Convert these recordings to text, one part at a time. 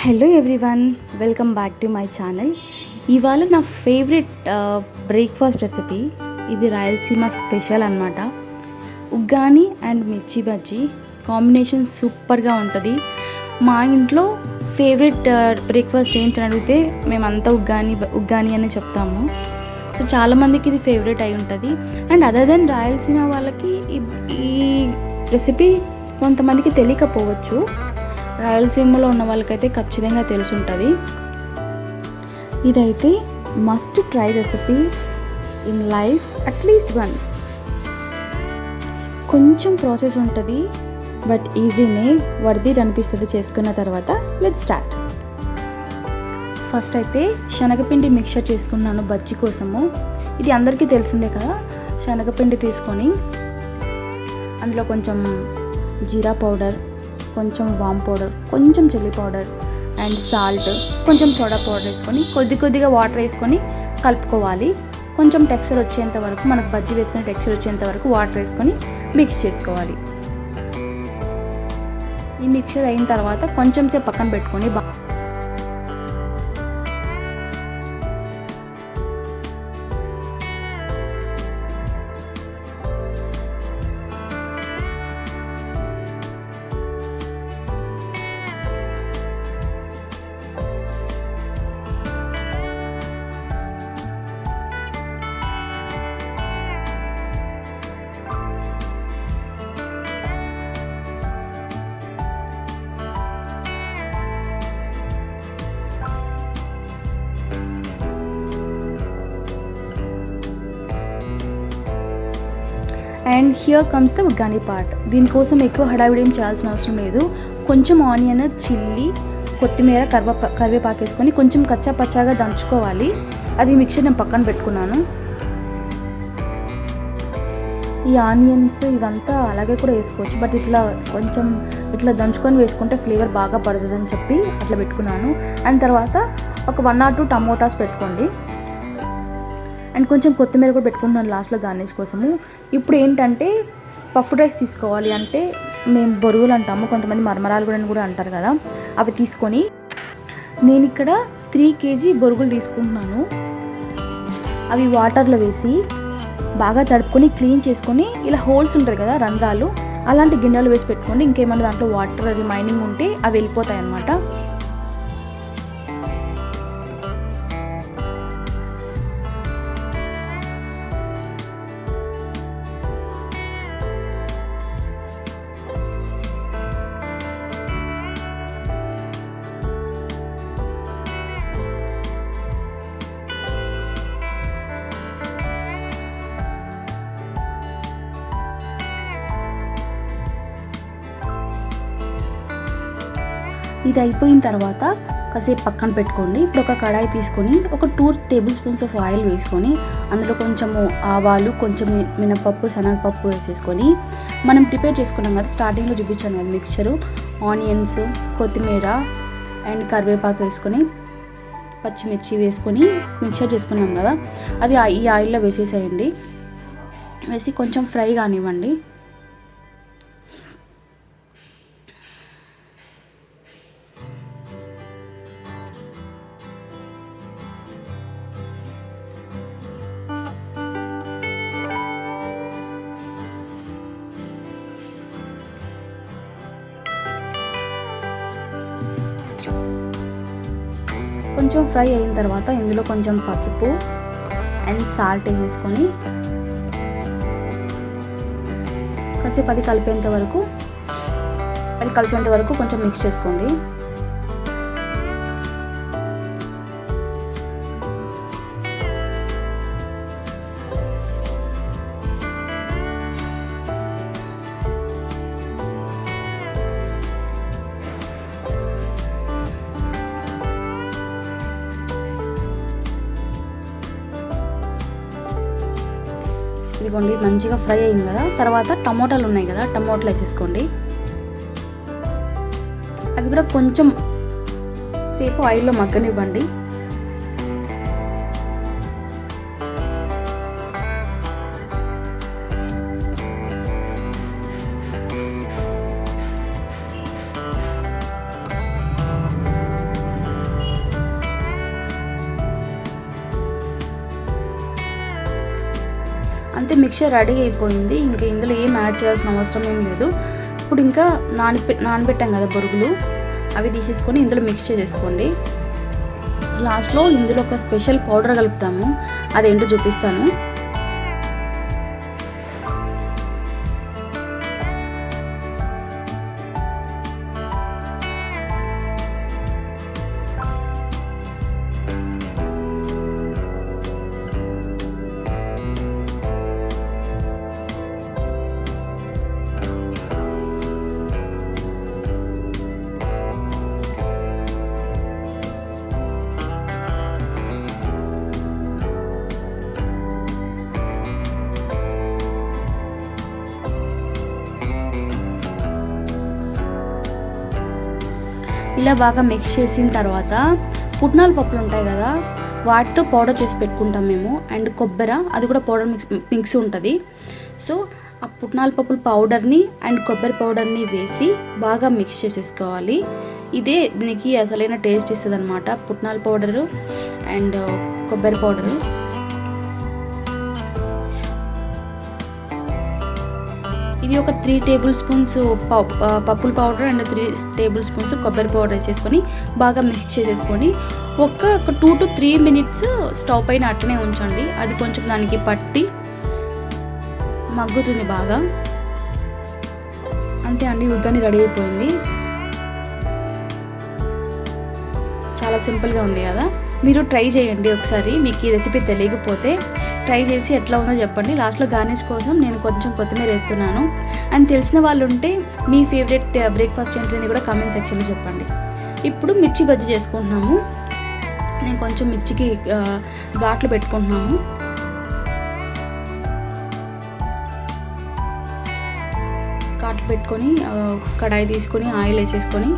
Hello everyone, welcome back to my channel. ఇవాళ నా favourite breakfast recipe ఇది Rayalaseema special అనమాట. ఉగ్గాని అండ్ మిర్చి బజ్జీ కాంబినేషన్ సూపర్గా ఉంటుంది. మా ఇంట్లో ఫేవరెట్ బ్రేక్ఫాస్ట్ ఏంటని అడిగితే మేమంతా ఉగ్గాని అని చెప్తాము. సో చాలామందికి ఇది ఫేవరెట్ అయి ఉంటుంది. అండ్ అదర్ దెన్ రాయలసీమ వాళ్ళకి ఈ రెసిపీ కొంతమందికి తెలియకపోవచ్చు. రాయలసీమలో ఉన్న వాళ్ళకైతే ఖచ్చితంగా తెలిసి ఉంటుంది. ఇదైతే must try recipe in life at least once. కొంచెం ప్రాసెస్ ఉంటుంది, బట్ ఈజీనే, వర్ది అనిపిస్తుంది చేసుకున్న తర్వాత. Let's start. ఫస్ట్ అయితే శనగపిండి మిక్చర్ చేసుకున్నాను బజ్జీ కోసము. ఇది అందరికీ తెలిసిందే కదా. శనగపిండి తీసుకొని అందులో కొంచెం జీరా పౌడర్, కొంచెం వామ్ పౌడర్, కొంచెం చిల్లీ పౌడర్ అండ్ సాల్ట్, కొంచెం సోడా పౌడర్ వేసుకొని కొద్దిగా వాటర్ వేసుకొని కలుపుకోవాలి. కొంచెం టెక్స్చర్ వచ్చేంత వరకు, మనకు బజ్జీ వేసుకునే టెక్స్చర్ వచ్చేంత వరకు వాటర్ వేసుకొని మిక్స్ చేసుకోవాలి. ఈ మిక్చర్ అయిన తర్వాత కొంచెం సేపు పక్కన పెట్టుకొని and here comes the uggani part. దీనికోసం ఎక్కువ హడావిడి ఏం చేయాల్సిన అవసరం లేదు. కొంచెం ఆనియన్, చిల్లీ, కొత్తిమీర, కరివేపాకు వేసుకొని కొంచెం కచ్చా పచ్చాగా దంచుకోవాలి. అది మిక్చర్ నేను పక్కన పెట్టుకున్నాను. ఈ ఆనియన్స్ ఇవంతా అలాగే కూడా వేసుకోవచ్చు, బట్ కొంచెం ఇట్లా దంచుకొని వేసుకుంటే ఫ్లేవర్ బాగా పడుతుందని చెప్పి అట్లా పెట్టుకున్నాను. అండ్ తర్వాత ఒక 1 or 2 టమోటాస్ పెట్టుకోండి. అండ్ కొంచెం కొత్తిమీర కూడా పెట్టుకుంటున్నాను లాస్ట్లో గార్నిష్ కోసము. ఇప్పుడు ఏంటంటే పఫ్డ్ రైస్ తీసుకోవాలి. అంటే మేము బొరుగులు అంటాము, కొంతమంది మరమరాలు కూడా అంటారు కదా. అవి తీసుకొని నేను ఇక్కడ 3 kg బొరుగులు తీసుకుంటున్నాను. అవి వాటర్లో వేసి బాగా తడుపుకొని క్లీన్ చేసుకొని, ఇలా హోల్స్ ఉంటుంది కదా, రంధ్రాలు, అలాంటి గిన్నెలు వేసి పెట్టుకోండి. ఇంకేమన్నా దాంట్లో వాటర్ రిమైనింగ్ ఉంటే అవి వెళ్ళిపోతాయి అన్నమాట. ఇది అయిపోయిన తర్వాత కాసేపు పక్కన పెట్టుకోండి. ఇప్పుడు ఒక కడాయి తీసుకొని ఒక 2 tablespoons ఆఫ్ ఆయిల్ వేసుకొని అందులో కొంచెము ఆవాలు, కొంచెం మినపప్పు, శనగపప్పు వేసేసుకొని మనం ప్రిపేర్ చేసుకున్నాం కదా, స్టార్టింగ్లో చూపించాను కదా మిక్చరు, ఆనియన్స్, కొత్తిమీర అండ్ కరివేపాకు వేసుకొని పచ్చిమిర్చి వేసుకొని మిక్చర్ చేసుకున్నాం కదా, అది ఈ ఆయిల్లో వేసేసేయండి. వేసి కొంచెం ఫ్రై కానివ్వండి. కొంచెం ఫ్రై అయిన తర్వాత ఇందులో కొంచెం పసుపు అండ్ సాల్ట్ వేసుకొని కాసేపు అది కలిసేంత వరకు కొంచెం మిక్స్ చేసుకోండి. ఇదిగోండి, మంచిగా ఫ్రై అయింది కదా. తర్వాత టమోటాలు ఉన్నాయి కదా, టమోటాలు వేసేసుకోండి. అవి కూడా కొంచెం సేపు ఆయిల్లో మగ్గనివ్వండి. అంతే, మిక్చర్ రెడీ అయిపోయింది. ఇంకా ఇందులో ఏం యాడ్ చేయాల్సిన అవసరం ఏం లేదు. ఇప్పుడు ఇంకా నానబెట్టాం కదా బొరుగులు, అవి తీసేసుకొని ఇందులో మిక్స్ చేసేసుకోండి. లాస్ట్లో ఇందులో ఒక స్పెషల్ పౌడర్ కలుపుతాము, అదేంటో చూపిస్తాను. ఇలా బాగా మిక్స్ చేసిన తర్వాత పుట్నాల పప్పులు ఉంటాయి కదా, వాటితో పౌడర్ చేసి పెట్టుకుంటాం మేము. అండ్ కొబ్బరి, అది కూడా పౌడర్ మిక్స్ ఉంటుంది. సో ఆ పుట్నాల పప్పుల పౌడర్ని అండ్ కొబ్బరి పౌడర్ని వేసి బాగా మిక్స్ చేసేసుకోవాలి. ఇదే దీనికి అసలైన టేస్ట్ ఇస్తుంది అనమాట, పుట్నాల పౌడరు అండ్ కొబ్బరి పౌడరు. ఇది ఒక 3 టేబుల్ స్పూన్స్ పప్పుల పౌడర్ అండ్ 3 టేబుల్ స్పూన్స్ కొబ్బరి పౌడర్ వేసేసుకొని బాగా మిక్స్ చేసేసుకొని ఒక 2 to 3 minutes స్టవ్ పైన అట్లనే ఉంచండి. అది కొంచెం దానికి పట్టి మగ్గుతుంది బాగా. అంతే అండి, ఉగ్గాని రెడీ అయిపోయింది. చాలా సింపుల్గా ఉంది కదా, మీరు ట్రై చేయండి ఒకసారి. మీకు ఈ రెసిపీ తెలియకపోతే ట్రై చేసి ఎట్లా ఉందో చెప్పండి. లాస్ట్లో గార్నిష్ కోసం నేను కొంచెం కొత్తిమీర వేస్తున్నాను. అండ్ తెలిసిన వాళ్ళు ఉంటే మీ ఫేవరెట్ బ్రేక్ఫాస్ట్ ఏంటిని కూడా కామెంట్ సెక్షన్లో చెప్పండి. ఇప్పుడు మిర్చి బజ్జీ చేసుకుంటున్నాము. నేను కొంచెం మిర్చికి ఘాట్లు పెట్టుకుంటున్నాము. ఘాట్లు పెట్టుకొని కడాయి తీసుకొని ఆయిల్ వేసేసుకొని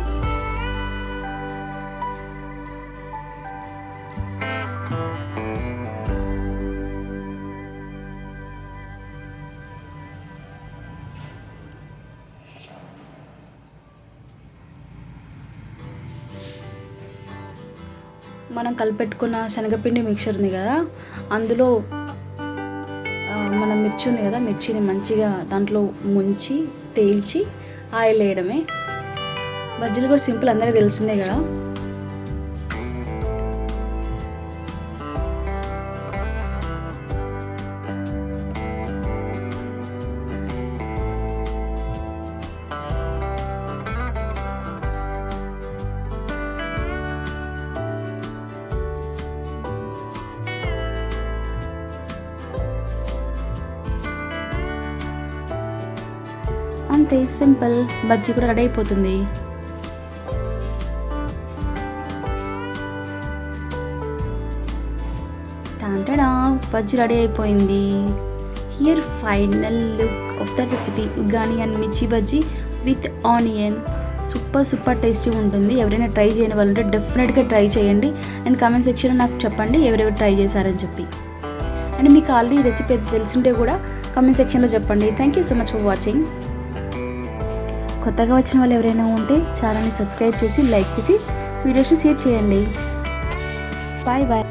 మనం కలిపెట్టుకున్న శనగపిండి మిక్చర్ ఉంది కదా, అందులో మన మిర్చి ఉంది కదా, మిర్చిని మంచిగా దాంట్లో ముంచి తేల్చి ఆయిల్ వేయడమే. బజ్జీలు కూడా సింపుల్, అందరికీ తెలిసిందే కదా. అంతే, సింపుల్, బజ్జీ కూడా రెడీ అయిపోతుంది. టాంటడా, బజ్జీ రెడీ అయిపోయింది. Here final look of the recipe, uggani and మిర్చి బజ్జీ విత్ ఆనియన్. సూపర్ టేస్టీగా ఉంటుంది. ఎవరైనా ట్రై చేయని వాళ్ళు ఉంటే డెఫినెట్గా ట్రై చేయండి. అండ్ కామెంట్ సెక్షన్లో నాకు చెప్పండి ఎవరెవరు ట్రై చేశారని చెప్పి. అండ్ మీకు ఆల్రెడీ ఈ రెసిపీ తెలిసింటే కూడా కామెంట్ సెక్షన్లో చెప్పండి. Thank you so much for watching. కొత్తగా వచ్చిన వాళ్ళు ఎవరైనా ఉంటే ఛానల్ని సబ్స్క్రైబ్ చేసి లైక్ చేసి వీడియోస్ని షేర్ చేయండి. Bye bye.